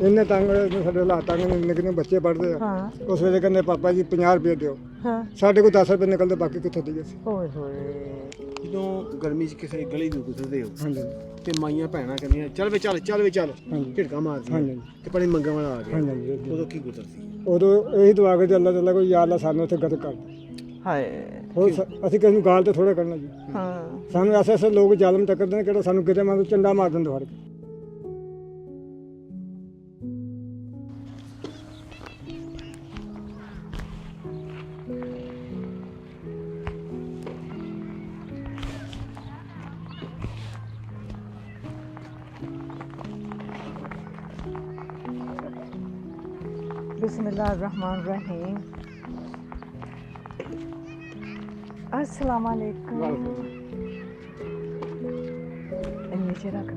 ਇੰਨੇ ਤੰਗ ਸਾਡੇ ਹਾਲਾਤ ਤੰਗ ਨੇ, ਨਿੱਕੇ ਨਿੱਕੇ ਬੱਚੇ ਪੜ੍ਹਦੇ ਆ। ਉਸ ਵੇਲੇ ਕਹਿੰਦੇ ਪਾਪਾ ਜੀ 50 ਰੁਪਏ ਦਿਓ, ਸਾਡੇ ਕੋਲ 10 ਰੁਪਏ ਨਿਕਲਦੇ, ਬਾਕੀ ਕਿੱਥੋਂ ਦਈਏ ਅਸੀਂ। ਓਏ ਹੋਏ, ਜਦੋਂ ਗਰਮੀ 'ਚ ਕਿਸੇ ਗਲੀ ਨੂੰ ਗੁਜ਼ਰਦੇ ਹੋ ਹਾਂਜੀ ਤੇ ਮਾਈਆਂ ਭੈਣਾਂ ਕਹਿੰਦੀਆਂ ਚੱਲ ਵੇ ਚੱਲ, ਚੱਲ ਵੇ ਚੱਲ, ਹਾਂਜੀ। ਝਿੜਕਾਂ ਮਾਰਦੀਆਂ ਹਾਂਜੀ ਤੇ ਪਾਣੀ ਮੰਗਣ ਵਾਲਾ ਆ ਗਿਆ, ਹਾਂਜੀ। ਉਦੋਂ ਕੀ ਗੁਜ਼ਰਦੀ? ਉਦੋਂ ਇਹੀ ਦੁਆ ਕਰਦੇ ਅੱਲਾ ਤਾਲਾ ਕੋਈ ਯਾ ਅੱਲਾ ਸਾਨੂੰ ਉੱਥੇ ਗਦ ਕਰ ਦੇ। ਹਾਏ, ਹੋਰ ਅਸੀਂ ਕਿਸੇ ਨੂੰ ਗਾਲ ਤੇ ਥੋੜਾ ਕਰਨਾ ਜੀ। ਹਾਂ ਸਾਨੂੰ ਐਸੇ ਲੋਕ ਜ਼ਾਲਮ ਟੱਕਰਦੇ ਨੇ, ਕਿਹੜਾ ਸਾਨੂੰ ਕਿਤੇ ਮੰਨ ਚੰਡਾ ਮਾਰ ਦਿੰਦੇ ਫੜ ਕੇ। बिस्मिल्लाहिर्रहमानिर्रहीम। अस्सलाम वालेकुम। नीचे रख।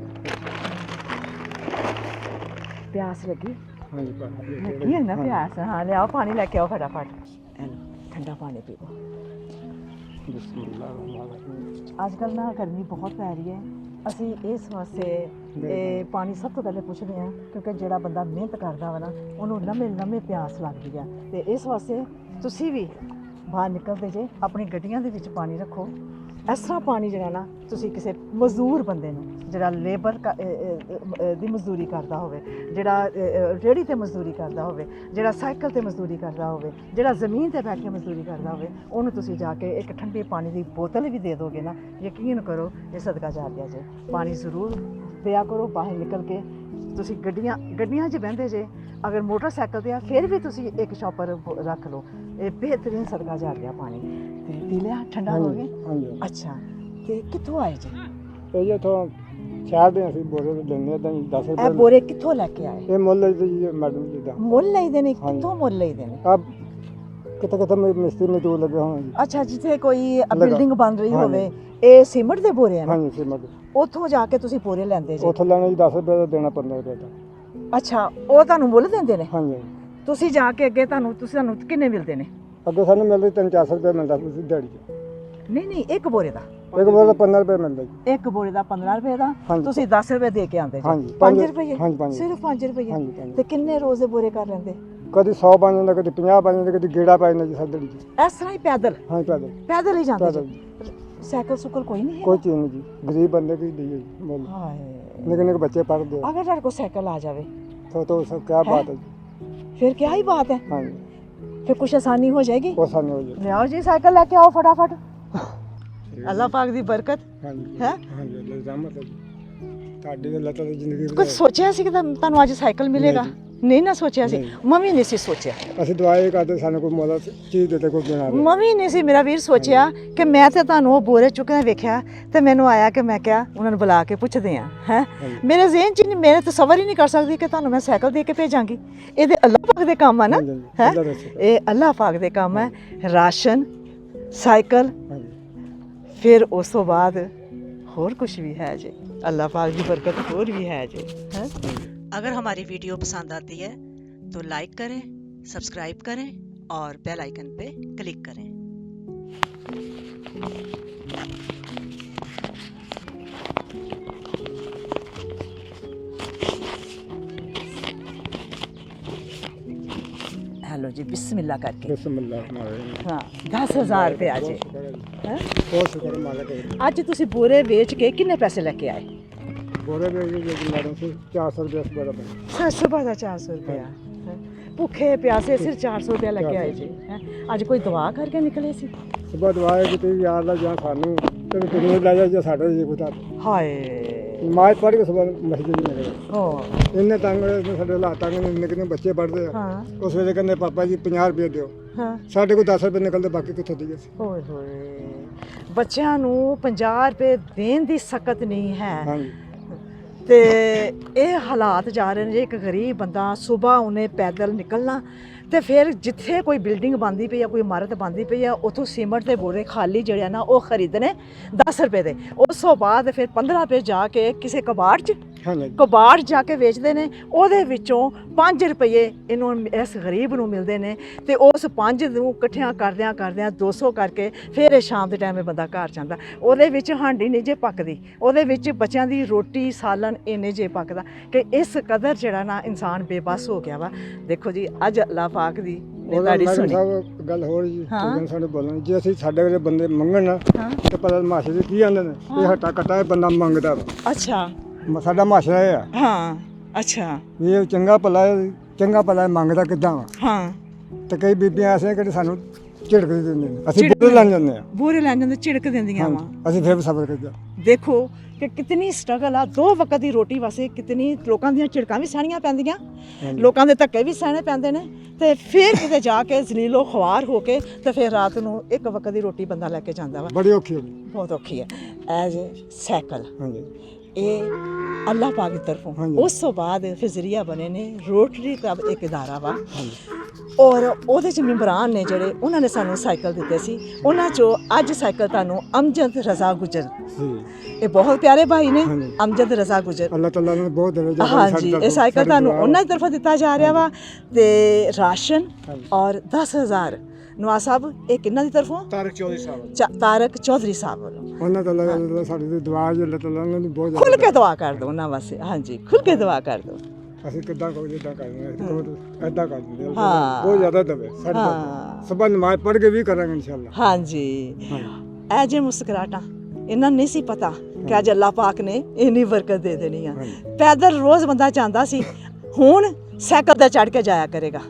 प्यास लगी? लगी है ना प्यास? हाँ ले आओ, पानी लेके आओ फटाफट। ठंडा पानी पीओ। आजकल ना गर्मी बहुत पै रही है, ਅਸੀਂ ਇਸ ਵਾਸਤੇ ਇਹ ਪਾਣੀ ਸਭ ਤੋਂ ਪਹਿਲੇ ਪੁੱਛਦੇ ਹਾਂ, ਕਿਉਂਕਿ ਜਿਹੜਾ ਬੰਦਾ ਮਿਹਨਤ ਕਰਦਾ ਵਾ ਨਾ ਉਹਨੂੰ ਲੰਮੇ ਪਿਆਸ ਲੱਗਦੀ ਆ। ਤੇ ਇਸ ਵਾਸਤੇ ਤੁਸੀਂ ਵੀ ਬਾਹਰ ਨਿਕਲਦੇ ਜੇ ਆਪਣੀ ਗੱਡੀਆਂ ਦੇ ਵਿੱਚ ਪਾਣੀ ਰੱਖੋ। ਇਸ ਤਰ੍ਹਾਂ ਪਾਣੀ ਜਿਹੜਾ ਨਾ ਤੁਸੀਂ ਕਿਸੇ ਮਜ਼ਦੂਰ ਬੰਦੇ ਨੂੰ, ਜਿਹੜਾ ਲੇਬਰ ਦੀ ਮਜ਼ਦੂਰੀ ਕਰਦਾ ਹੋਵੇ, ਜਿਹੜਾ ਰੇਹੜੀ ਤੇ ਮਜ਼ਦੂਰੀ ਕਰਦਾ ਹੋਵੇ, ਜਿਹੜਾ ਸਾਈਕਲ ਤੇ ਮਜ਼ਦੂਰੀ ਕਰਦਾ ਹੋਵੇ, ਜਿਹੜਾ ਜ਼ਮੀਨ ਤੇ ਬੈਠ ਕੇ ਮਜ਼ਦੂਰੀ ਕਰਦਾ ਹੋਵੇ, ਉਹਨੂੰ ਤੁਸੀਂ ਜਾ ਕੇ ਇੱਕ ਠੰਡੇ ਪਾਣੀ ਦੀ ਬੋਤਲ ਵੀ ਦੇ ਦੋਗੇ ਨਾ, ਯਕੀਨ ਕਰੋ ਇਹ ਸਦਕਾ ਜਾਰੀਆ ਜੇ। ਪਾਣੀ ਜ਼ਰੂਰ ਦਿਆ ਕਰੋ। ਬਾਹਰ ਨਿਕਲ ਕੇ ਤੁਸੀਂ ਗੱਡੀਆਂ 'ਚ ਬਹਿੰਦੇ ਜੇ, ਅਗਰ ਮੋਟਰਸਾਈਕਲ ਤੇ ਆ ਫਿਰ ਵੀ ਤੁਸੀਂ ਇੱਕ ਸ਼ਾਪਰ ਰੱਖ ਲਓ। ਇਹ ਬਿਹਤਰੀਨ ਸਦਕਾ ਜਾਰੀਆ ਪਾਣੀ। ਤੇ ਪੀ ਲਿਆ? ਠੰਡਾ ਹੋ ਗਿਆ? ਹਾਂਜੀ। ਅੱਛਾ, ਤੇ ਕਿੱਥੋਂ ਆਏ ਜੀ? ਇਹ ਇੱਥੋਂ ਸ਼ਹਿਰ ਦੇ ਅਸੀਂ ਬੋਰੇ ਲੈਂਦੇ ਆ ਤਾਂ 10 ਇਹ ਰੁਪਏ। ਬੋਰੇ ਕਿੱਥੋਂ ਲੈ ਕੇ ਆਏ? ਇਹ ਮੁੱਲ ਜੀ ਮੈਡਮ ਜੀ ਦਾ ਮੁੱਲ ਲਈਦੇ ਨੇ? ਕਿੱਥੋਂ ਮੁੱਲ ਲਈਦੇ ਨੇ? ਆ ਕਿਤੇ ਮਿਸਤਰੀ ਮਜ਼ਦੂਰ ਲੱਗੇ ਹੋਣ ਜੀ। ਅੱਛਾ, ਜਿੱਥੇ ਕੋਈ ਬਿਲਡਿੰਗ ਬਣ ਰਹੀ ਹੋਵੇ, ਇਹ ਸੀਮੈਂਟ ਦੇ ਬੋਰੇ ਹਨ? ਹਾਂਜੀ ਸੀਮੈਂਟ। ਉੱਥੋਂ ਜਾ ਕੇ ਤੁਸੀਂ ਬੋਰੇ ਲੈਂਦੇ ਜੀ? ਉੱਥੋਂ ਲੈਣਾ ਜੀ 10 ਰੁਪਏ ਦਾ, ਦੇਣਾ 15 ਰੁਪਏ ਦਾ। ਅੱਛਾ, ਉਹ ਤੁਹਾਨੂੰ ਮੁੱਲ ਦਿੰਦੇ ਨੇ? ਹਾਂਜੀ। ਤੁਸੀਂ ਜਾ ਕੇ ਅੱਗੇ ਤੁਹਾਨੂੰ ਕਿੰਨੇ ਮਿਲਦੇ ਨੇ? ਅੱਗੇ ਸਾਨੂੰ ਮਿਲਦੇ 300-400 ਰੁਪਏ ਮਿਲਦਾ ਸੀ ਦਿਹਾੜੀ 'ਚ। ਨਹੀਂ, ਇੱਕ ਬੋਰੇ ਦਾ? ਇੱਕ ਬੋਰੇ ਦਾ 15 ਰੁਪਏ ਮਿਲਦਾ ਜੀ। ਇੱਕ ਬੋਰੇ ਦਾ 15 ਰੁਪਏ ਦਾ? ਹਾਂਜੀ। ਤੁਸੀਂ 10 ਰੁਪਏ ਦੇ ਕੇ ਆਉਂਦੇ ਜੀ? ਹਾਂਜੀ, 5 ਰੁਪਏ? ਹਾਂਜੀ, 5 ਸਿਰਫ 5 ਰੁਪਏ? ਹਾਂਜੀ, 5। ਤੇ ਕਿੰਨੇ ਰੋਜ਼ ਦੇ ਬੋਰੇ ਕਰ ਲੈਂਦੇ? ਕਦੀ 100 ਬਣ ਜਾਂਦਾ, ਕਦੀ 50 ਬਣ ਜਾਂਦਾ, ਕਦੀ ਗੇੜਾ ਪੈ ਜਾਂਦਾ ਜੀ ਦਿਹਾੜੀ 'ਚ। ਇਸ ਤਰ੍ਹਾਂ ਹੀ ਪੈਦਲ? ਹਾਂਜੀ ਪੈਦਲ। ਪੈਦਲ ਹੀ ਜਾਂਦੇ ਪੈਦਲ ਜੀ? ਸਾਈਕਲ ਸੁਕਲ ਕੋਈ ਨਹੀਂ ਹੈ? ਕੋਈ ਚੀਜ਼ ਨਹੀਂ ਜੀ, ਗਰੀਬ ਬੰਦੇ ਕੀ ਦਈਏ ਜੀ ਮੁੱਲ। ਹਾਏ, ਨਿੱਕੇ ਨਿੱਕੇ ਬੱਚੇ ਪੜ੍ਹਦੇ ਆ। ਅਗਰ ਤੁਹਾਡੇ ਕੋਲ ਸਾਈਕਲ ਆ ਜਾਵੇ तो सब क्या बात है जी। फिर क्या ही बात है? हाँ फिर कुछ आसानी हो जाएगी? आसानी हो जाएगी। ले आओ जी, साइकिल लेके आओ फटाफट। अल्लाह पाक दी बरकत हाँ जी है। हाँ जी अल्लाह रहमत है ਤੁਹਾਡੀ ਤਾਂ ਲੱਤਾਂ ਦੀ ਜ਼ਿੰਦਗੀ ਕੁਝ ਸੋਚਿਆ ਸੀ ਕਿ ਤੁਹਾਨੂੰ ਅੱਜ ਸਾਈਕਲ ਮਿਲੇਗਾ? ਨਹੀਂ ਨਾ ਸੋਚਿਆ ਸੀ? ਮੰਮੀ ਨੇ ਸੀ ਸੋਚਿਆ। ਅਸੀਂ ਦੁਆਏ ਕਰਦੇ, ਸਾਨੂੰ ਕੋਈ ਮੁੱਲ ਚੀਜ਼ ਦੇ ਤੇ ਕੋਈ ਗਿਣਾ ਦੇ। ਮੰਮੀ ਨੇ ਸੀ ਮੇਰਾ ਵੀਰ ਸੋਚਿਆ ਕਿ ਮੈਂ ਤੇ ਤੁਹਾਨੂੰ ਉਹ ਬੋਰੇ ਚੁੱਕਦੇ ਵੇਖਿਆ ਤੇ ਮੈਨੂੰ ਆਇਆ ਕਿ ਮੈਂ ਕਿਹਾ ਉਹਨਾਂ ਨੂੰ ਬੁਲਾ ਕੇ ਪੁੱਛਦੇ ਆ। ਹੈ ਮੇਰੇ ਜ਼ਿਹਨ 'ਚ ਨਹੀਂ, ਮੇਰੇ ਤਸੱਵਰ ਹੀ ਨਹੀਂ ਕਰ ਸਕਦੀ ਕਿ ਤੁਹਾਨੂੰ ਮੈਂ ਸਾਈਕਲ ਦੇ ਕੇ ਭੇਜਾਂਗੀ। ਇਹ ਤੇ ਅੱਲਾਹ ਪਾਕ ਦੇ ਕੰਮ ਆ ਨਾ। ਹੈ ਇਹ ਅੱਲਾਹ ਪਾਕ ਦੇ ਕੰਮ ਹੈ। ਰਾਸ਼ਨ, ਸਾਈਕਲ, ਫਿਰ ਉਸ ਤੋਂ ਬਾਅਦ ਹੋਰ ਕੁਝ ਵੀ ਹੈ ਜੀ। अल्लाह पाक की बरकत और भी है जो है। अगर हमारी वीडियो पसंद आती है तो लाइक करें, सब्सक्राइब करें और बेल आइकन पे क्लिक करें। हेलो जी, बिस्मिल्लाह करके। बिस्मिल्लाह। हाँ, 10,000 रुपये आज बहुत शुक्र मालिक है। ਅੱਜ ਤੁਸੀਂ ਬੋਰੇ ਵੇਚ ਕੇ ਕਿੰਨੇ ਪੈਸੇ ਲੈ ਕੇ ਆਏ? बोरे में मैडम से 400 रुपये बड़ा बना। 700 ਦਾ 400 ਰੁਪਇਆ। ਭੁੱਖੇ ਪਿਆਸੇ ਸਿਰ 400 ਰੁਪਇਆ ਲੈ ਕੇ ਆਏ ਜੀ। ਅੱਜ ਕੋਈ ਦਵਾ ਕਰਕੇ ਨਿਕਲੇ ਸੀ? ਸੁਬਾ ਦੁਆਏ ਕਿ ਯਾਰ ਦਾ ਜਾਂ ਸਾਨੂੰ ਤੇ ਕਿੰਨੇ ਲੈ ਜਾ ਜਾਂ ਸਾਡੇ ਜੀ ਬਤਾ। ਹਾਏ, ਨਮਾਜ਼ ਪੜ੍ਹ ਕੇ ਸੁਬਾ ਮਸਜਿਦ में गए। ਹਾਂ ਇੰਨੇ ਤੰਗ ਨੇ ਸਾਡੇ ਹਾਲਾਤ ਤੰਗ ਨੇ, ਨਿੱਕੇ ਨਿੱਕੇ ਬੱਚੇ ਪੜ੍ਹਦੇ ਆ। ਹਾਂ ਉਸ ਵੇਲੇ ਕਹਿੰਦੇ ਪਾਪਾ ਜੀ 50 ਰੁਪਏ ਦਿਓ, ਹਾਂ। ਸਾਡੇ ਕੋਲ 10 ਰੁਪਏ ਨਿਕਲਦੇ, ਬਾਕੀ ਕਿੱਥੋਂ ਦਈਏ ਅਸੀਂ। ਓਏ ਹੋਏ, ਬੱਚਿਆਂ ਨੂੰ 50 ਰੁਪਏ ਦੇਣ ਦੀ ਸਖਤ ਨਹੀਂ ਹੈ। ਹਾਂਜੀ ਤੇ ਇਹ ਹਾਲਾਤ ਜਾ ਰਹੇ ਨੇ ਜੇ। ਇੱਕ ਗਰੀਬ ਬੰਦਾ ਸਵੇਰ ਉਹਨੇ ਪੈਦਲ ਨਿਕਲਣਾ ਤੇ ਫਿਰ ਜਿੱਥੇ ਕੋਈ ਬਿਲਡਿੰਗ ਬਣਦੀ ਪਈ ਆ, ਕੋਈ ਇਮਾਰਤ ਬਣਦੀ ਪਈ ਆ, ਉੱਥੋਂ ਸੀਮੈਂਟ ਦੇ ਬੋਰੇ ਖਾਲੀ ਜਿਹੜੇ ਆ ਨਾ ਉਹ ਖਰੀਦਣੇ 10 ਰੁਪਏ ਦੇ। ਉਸ ਤੋਂ ਬਾਅਦ ਫਿਰ 15 ਰੁਪਏ ਜਾ ਕੇ ਕਿਸੇ ਕਬਾੜ 'ਚ ਹਾਂਜੀ ਕਬਾੜ ਜਾ ਕੇ ਵੇਚਦੇ ਨੇ, ਉਹਦੇ ਵਿੱਚੋਂ 5 ਰੁਪਏ ਇਹਨੂੰ ਇਸ ਗਰੀਬ ਨੂੰ ਮਿਲਦੇ ਨੇ ਤੇ ਉਸ 5 ਨੂੰ ਇਕੱਠਿਆਂ ਕਰਦਿਆਂ 200 ਕਰਕੇ ਫਿਰ ਇਹ ਸ਼ਾਮ ਦੇ ਟਾਈਮ ਇਹ ਬੰਦਾ ਘਰ ਜਾਂਦਾ। ਉਹਦੇ ਵਿੱਚ ਹਾਂਡੀ ਨਹੀਂ ਜੇ ਪੱਕਦੀ, ਉਹਦੇ ਵਿੱਚ ਬੱਚਿਆਂ ਦੀ ਰੋਟੀ ਸਾਲਨ ਇੰਨੇ ਜੇ ਪੱਕਦਾ ਕਿ ਇਸ ਕਦਰ ਜਿਹੜਾ ਨਾ ਇਨਸਾਨ ਬੇਬਸ ਹੋ ਗਿਆ ਵਾ। ਦੇਖੋ ਜੀ ਅੱਜ ਅੱਲਾਹ ਪਾਕ ਦੀ ਨੇ ਉਹਦਾ ਤੁਹਾਡੀ ਮੈਡਮ ਸੁਣੀ। ਸਾਹਿਬ ਗੱਲ ਹੋਰ ਜੀ ਹਾਂ। ਤੁਸੀਂ ਸਾਡੇ ਬੋਲਣ ਜੇ ਅਸੀਂ ਸਾਡੇ ਵੇਲੇ ਬੰਦੇ ਮੰਗਣ ਨਾ ਹਾਂ ਤੇ ਪਤਾ ਮਾਸ਼ੇ ਦੇ ਕੀ ਆਂਦੇ ਨੇ ਇਹ ਹਟਾ ਕਟਾ ਇਹ ਬੰਦਾ ਮੰਗਦਾ ਵਾ। ਅੱਛਾ ਸਾਡਾ ਮਾਸ਼ਾ ਇਹ ਆ ਹਾਂ ਅੱਛਾ ਵੀ ਇਹ ਚੰਗਾ ਭਲਾ ਇਹ ਮੰਗਦਾ ਕਿੱਦਾਂ ਵਾ। ਹਾਂ ਤੇ ਕਈ ਬੀਬੀਆਂ ਐਸੇ ਕਿ ਸਾਨੂੰ ਝਿੜਕ ਦਿੰਦੇ ਨੇ, ਅਸੀਂ ਬੁੱਢੇ ਲੰਘ ਜਾਂਦੇ ਆ। ਬੂਰੇ ਲੈ ਜਾਂਦੇ ਝਿੜਕ ਦਿੰਦੀਆਂ ਵਾ। ਹਾਂਜੀ, ਅਸੀਂ ਫਿਰ ਵੀ ਸਬਰ ਕਰਦੇ ਦੇਖੋ ਕਿ ਕਿਤਨੀ ਸਟਰਗਲ ਆ, 2 ਵਕਤ ਦੀ ਰੋਟੀ ਵਾਸਤੇ ਕਿਤਨੀ ਲੋਕਾਂ ਦੀਆਂ ਝਿੜਕਾਂ ਵੀ ਸਹਿਣੀਆਂ ਪੈਂਦੀਆਂ, ਲੋਕਾਂ ਦੇ ਧੱਕੇ ਵੀ ਸਹਿਣੇ ਪੈਂਦੇ ਨੇ ਤੇ ਫਿਰ ਕਿਤੇ ਜਾ ਕੇ ਜ਼ਲੀਲੋ ਖਵਾਰ ਹੋ ਕੇ ਤੇ ਫਿਰ ਰਾਤ ਨੂੰ 1 ਵਕਤ ਦੀ ਰੋਟੀ ਬੰਦਾ ਲੈ ਕੇ ਜਾਂਦਾ ਵਾ। ਬੜੀ ਔਖੀ ਹੋ ਗਈ। ਬਹੁਤ ਔਖੀ ਹੈ। ਐਜ਼ ਸਾਈਕਲ ਹਾਂਜੀ ਇਹ ਅੱਲਾਹ ਪਾਕ ਦੀ ਤਰਫੋਂ, ਹਾਂਜੀ। ਉਸ ਤੋਂ ਬਾਅਦ ਫਿਰ ਜ਼ਰੀਆ ਬਣੇ ਨੇ ਰੋਟਰੀ ਕਲੱਬ ਇੱਕ ਇਦਾਰਾ ਵਾ ਔਰ ਉਹਦੇ ਚ ਮੈਂਬਰਾਂ ਨੇ ਜਿਹੜੇ ਉਹਨਾਂ ਨੇ ਸਾਨੂੰ ਸਾਈਕਲ ਦਿੱਤੇ ਸੀ। ਉਹਨਾਂ ਚੋਂ ਅੱਜ ਸਾਈਕਲ ਤੁਹਾਨੂੰ ਅਮਜਦ ਰਜ਼ਾ ਗੁਜਰ, ਜੀ ਇਹ ਬਹੁਤ ਪਿਆਰੇ ਭਾਈ ਨੇ, ਹਾਂਜੀ। ਅਮਜਦ ਰਜ਼ਾ ਗੁਜਰ। ਅੱਲਾਹ ਤਾਲਾ ਨੇ ਬਹੁਤ ਦਰਜਾ ਹਾਂਜੀ ਇਹ ਸਾਈਕਲ ਤੁਹਾਨੂੰ ਉਹਨਾਂ ਦੀ ਤਰਫੋਂ ਦਿੱਤਾ ਜਾ ਰਿਹਾ ਵਾ ਤੇ ਰਾਸ਼ਨ ਹਾਂਜੀ। ਔਰ 10,000 ਨਵਾਜ਼ ਸਾਹਿਬ ਇਹ ਕਿੰਨਾਂ ਦੀ ਤਰਫੋਂ? ਤਾਰਕ ਚੌਧਰੀ ਸਾਹਿਬ ਤਾਰਕ ਚੌਧਰੀ ਸਾਹਿਬ ਵੱਲੋਂ। ਉਹਨਾਂ ਤਾਲਾ ਸਾਡੀ ਦੀ ਦੁਆ ਜੀ ਅੱਲਾਹ ਤਾਲਾ ਉਹਨਾਂ ਦੀ ਬਹੁਤ ਖੁੱਲ ਜ਼ਿਆਦਾ ਕੇ ਦੁਆ ਕਰ ਦਿਓ ਉਹਨਾਂ ਵਾਸਤੇ। ਹਾਂਜੀ ਖੁੱਲ ਕੇ ਦੁਆ ਕਰ ਦਿਓ। ਅਸੀਂ ਕਿੱਦਾਂ ਕੋਈ ਜਿੱਦਾਂ ਕਰਦੇ ਹਾਂ ਐਦਾਂ ਕਰ ਦਿੰਦੇ ਹਾਂ। ਬਹੁਤ ਜ਼ਿਆਦਾ ਦਵੇ ਸਾਡੇ ਹਾਂ। ਸਵੇਰ ਨਮਾਜ਼ ਪੜ੍ਹ ਕੇ ਵੀ ਕਰਾਂਗੇ ਇਨਸ਼ਾਅੱਲਾ। ਹਾਂਜੀ ਹਾਂਜੀ ਇਹ ਜੇ ਮੁਸਕਰਾਹਟਾਂ ਇਹਨਾਂ ਨੂੰ ਨਹੀਂ ਸੀ ਪਤਾ ਕਿ ਅੱਜ ਅੱਲਾਹ ਪਾਕ ਨੇ ਇੰਨੀ ਬਰਕਤ ਦੇ ਦੇਣੀ ਆ। ਪੈਦਲ ਰੋਜ਼ ਬੰਦਾ ਜਾਂਦਾ ਸੀ, ਹੁਣ ਸਾਈਕਲ ਤੇ ਚੜ੍ਹ ਕੇ ਜਾਇਆ ਕਰੇਗਾ।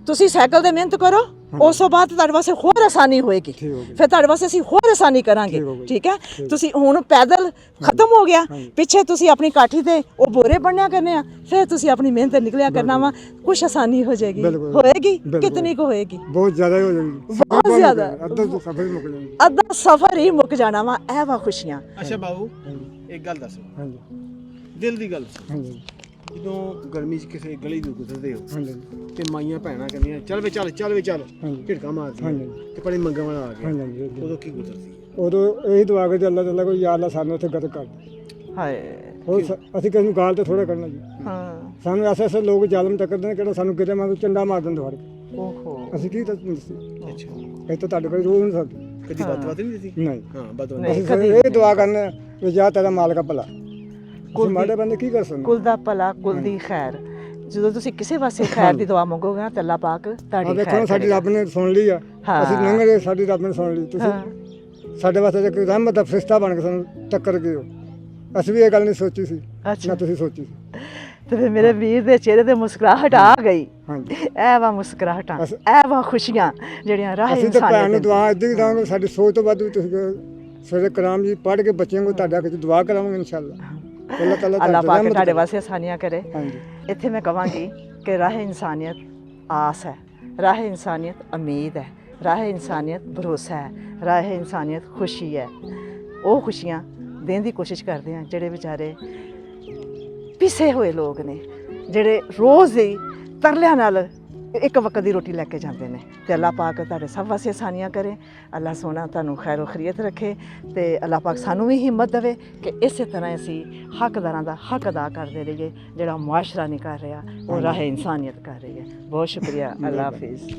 ਤੁਸੀਂ ਸਾਈਕਲ ਤੇ ਮਿਹਨਤ ਕਰੋ, ਉਸ ਤੋਂ ਬਾਅਦ ਤੁਹਾਡੇ ਵਾਸਤੇ ਹੋਰ ਆਸਾਨੀ ਹੋਏਗੀ। ਠੀਕ ਹੋ ਗਿਆ। ਫਿਰ ਤੁਹਾਡੇ ਵਾਸਤੇ ਅਸੀਂ ਹੋਰ ਆਸਾਨੀ ਕਰਾਂਗੇ। ਠੀਕ ਹੋ ਗਿਆ। ਠੀਕ ਹੈ ਤੁਸੀਂ ਹੁਣ ਪੈਦਲ ਖਤਮ ਹੋ ਗਿਆ, ਪਿੱਛੇ ਤੁਸੀਂ ਆਪਣੀ ਕਾਠੀ ਤੇ ਉਹ ਬੋਰੇ ਬਣਿਆ ਕਰਨੇ ਆ, ਫਿਰ ਤੁਸੀਂ ਆਪਣੀ ਮਿਹਨਤ ਤੇ ਨਿਕਲਿਆ ਕਰਨਾ ਵਾ, ਕੁਛ ਆਸਾਨੀ ਹੋ ਜਾਏਗੀ। ਬਿਲਕੁਲ। ਹੋਏਗੀ ਬਿਲਕੁਲ। ਕਿਤਨੀ ਕੁ ਹੋਏਗੀ? ਬਹੁਤ ਜ਼ਿਆਦਾ ਹੋ ਜਾਏਗੀ, ਬਹੁਤ ਜ਼ਿਆਦਾ। ਅੱਧਾ ਤੋਂ ਸਫਰ ਮੁੱਕ ਜਾਏਗੀ। ਅੱਧਾ ਸਫ਼ਰ ਹੀ ਮੁੱਕ ਜਾਣਾ ਵਾ। ਇਹ ਵਾ ਖੁਸ਼ੀਆਂ। ਅੱਛਾ ਬਾਬੂ ਇੱਕ ਗੱਲ ਦੱਸੋ, ਹਾਂਜੀ ਦਿਲ ਦੀ ਗੱਲ ਦੱਸੋ। ਹਾਂਜੀ ਜਦੋਂ ਗਰਮੀ 'ਚ ਕਿਸੇ ਗਲੀ ਨੂੰ ਗੁਜ਼ਰਦੇ ਹੋ ਹਾਂਜੀ ਤੇ ਮਾਈਆਂ ਭੈਣਾਂ ਕਹਿੰਦੀਆਂ ਚੱਲ ਵੇ ਚੱਲ ਹਾਂਜੀ। ਝਿੜਕਾਂ ਮਾਰਦੀਆਂ ਹਾਂਜੀ ਤੇ ਬੜੇ ਮੰਗਣ ਵਾਲਾ ਆ ਗਿਆ, ਹਾਂਜੀ ਉਦੋਂ ਕੀ ਗੁਜ਼ਰਦੀ? ਉਦੋਂ ਇਹੀ ਦੁਆ ਕਰਦੇ ਅੱਲਾਹ ਤਾਲਾ ਕੋਈ ਯਾਰ ਅੱਲਾਹ ਸਾਨੂੰ ਉੱਥੇ ਗਤ ਕਰ ਦੇ। ਹਾਏ ਹੋਰ ਅਸੀਂ ਕਿਸੇ ਨੂੰ ਗਾਲ ਤੇ ਥੋੜਾ ਕਰਨਾ ਜੀ। ਹਾਂ ਸਾਨੂੰ ਐਸੇ ਲੋਕ ਜ਼ਾਲਮ ਟੱਕਰਦੇ ਨੇ ਕਿਹੜਾ ਸਾਨੂੰ ਕਿਤੇ ਮਾਰੂ ਚੰਡਾ ਮਾਰ ਦਿੰਦੇ ਫੜ ਕੇ। ਓਹੋ ਅਸੀਂ ਕੀ ਦੱਸੀ ਅੱਛਾ ਇਹ ਤਾਂ ਤੁਹਾਡੇ ਕੋਲ ਰੋਹ ਨਹੀਂ ਸਕਦੀ। ਕਦੀ ਬਦਦੁਆ ਨਹੀਂ ਦਿੱਤੀ? ਨਹੀਂ ਹਾਂ ਬਦਦੁਆ ਨਹੀਂ। ਅਸੀਂ ਕਦੀ ਇਹ ਦੁਆ ਕਰਨੇ ਵੀ ਜਾ ਤੇਰਾ ਮਾਲਕ ਭਲਾ। ਅਸੀਂ ਮਾੜੇ ਬੰਦੇ ਕੀ ਕਰ ਸਕਦੇ? ਕੁਲ ਦਾ ਭਲਾ ਕੁਲ ਦੀ ਖੈਰ। ਜਦੋਂ ਤੁਸੀਂ ਕਿਸੇ ਵਾਸਤੇ ਖੈਰ ਦੀ ਦੁਆ ਮੰਗੋਗੇ ਨਾ ਤਾਂ ਅੱਲਾਹ ਪਾਕ ਆ ਤੁਹਾਡੀ ਦੇਖੋ ਖੈਰ ਸਾਡੀ ਕਰੇਗਾ। ਰੱਬ ਨੇ ਸੁਣ ਲਈ ਆ। ਹਾਂ। ਅਸੀਂ ਲੰਘੇ ਸਾਡੀ ਰੱਬ ਨੇ ਸੁਣ ਲਈ। ਤੁਸੀਂ ਹਾਂ ਸਾਡੇ ਵਾਸਤੇ ਇੱਕ ਰਹਿਮਤ ਦਾ ਫਰਿਸ਼ਤਾ ਬਣ ਕੇ ਸਾਨੂੰ ਟੱਕਰ ਗਏ ਹੋ। ਅਸੀਂ ਵੀ ਇਹ ਗੱਲ ਨਹੀਂ ਸੋਚੀ ਸੀ ਅੱਛਾ ਨਾ ਤੁਸੀਂ ਸੋਚੀ ਸੀ। ਤੇ ਫਿਰ ਮੇਰੇ ਵੀਰ ਦੇ ਚਿਹਰੇ ਤੇ ਮੁਸਕਰਾਹਟ ਆ ਗਈ। ਹਾਂਜੀ ਇਹ ਵਾ ਮੁਸਕਰਾਹਟਾਂ, ਅਸੀਂ- ਇਹ ਵਾ ਖੁਸ਼ੀਆਂ ਜਿਹੜੀਆਂ ਰਾਹ ਅਸੀਂ ਤਾਂ ਭੈਣ ਇਨਸਾਨੀਅਤ ਨੂੰ ਦੇ। ਦੁਆ ਇੱਦਾਂ ਹੀ ਦਾਂਗੇ। ਸਾਡੀ ਸੋਚ ਤੋਂ ਵੱਧ ਵੀ ਤੁਸੀਂ ਸਵੇਰੇ ਕਲਾਮ ਜੀ ਪੜ੍ਹ ਕੇ ਬੱਚਿਆਂ ਨੂੰ ਤੁਹਾਡਾ ਕੁਝ ਦੁਆ ਕਰਾਵਾਂਗੇ ਇਨਸ਼ਾਅੱਲਾ। ਅੱਲਾਹ ਤਾਲਾ ਅੱਲਾਹ ਪਾਕ ਰਹਿਮਤ ਤੁਹਾਡੇ ਕਰੇ। ਵਾਸਤੇ ਆਸਾਨੀਆਂ ਕਰੇ। ਹਾਂਜੀ ਇੱਥੇ ਮੈਂ ਕਹਾਂਗੀ ਕਿ ਰਾਹ ਇਨਸਾਨੀਅਤ ਆਸ ਹੈ, ਰਾਹ ਇਨਸਾਨੀਅਤ ਉਮੀਦ ਹੈ, ਰਾਹ ਇਨਸਾਨੀਅਤ ਭਰੋਸਾ ਹੈ, ਰਾਹ ਇਨਸਾਨੀਅਤ ਖੁਸ਼ੀ ਹੈ। ਉਹ ਖੁਸ਼ੀਆਂ ਦੇਣ ਦੀ ਕੋਸ਼ਿਸ਼ ਕਰਦੇ ਹਾਂ ਜਿਹੜੇ ਵਿਚਾਰੇ ਪਿਸੇ ਹੋਏ ਲੋਕ ਨੇ, ਜਿਹੜੇ ਰੋਜ਼ ਦੀ ਤਰਲਿਆਂ ਨਾਲ 1 ਵਕਤ ਦੀ ਰੋਟੀ ਲੈ ਕੇ ਜਾਂਦੇ ਨੇ। ਤੇ ਅੱਲਾਹ ਪਾਕ ਤੁਹਾਡੇ ਸਭ ਵਾਸਤੇ ਆਸਾਨੀਆਂ ਕਰੇ। ਅੱਲਾਹ ਸੋਹਣਾ ਤੁਹਾਨੂੰ ਖੈਰ ਖਰੀਅਤ ਰੱਖੇ ਤੇ ਅੱਲਾਹ ਪਾਕ ਸਾਨੂੰ ਵੀ ਹਿੰਮਤ ਦੇਵੇ ਕਿ ਇਸੇ ਤਰ੍ਹਾਂ ਅਸੀਂ ਹੱਕਦਾਰਾਂ ਦਾ ਹੱਕ ਅਦਾ ਕਰਦੇ ਰਹੀਏ। ਜਿਹੜਾ ਮੁਆਸ਼ਰਾ ਨਹੀਂ ਕਰ ਰਿਹਾ ਉਹ ਰਾਹ ਇਨਸਾਨੀਅਤ ਕਰ ਰਹੀ ਹੈ। ਬਹੁਤ ਸ਼ੁਕਰੀਆ। ਅੱਲਾਹ ਹਾਫਿਜ਼।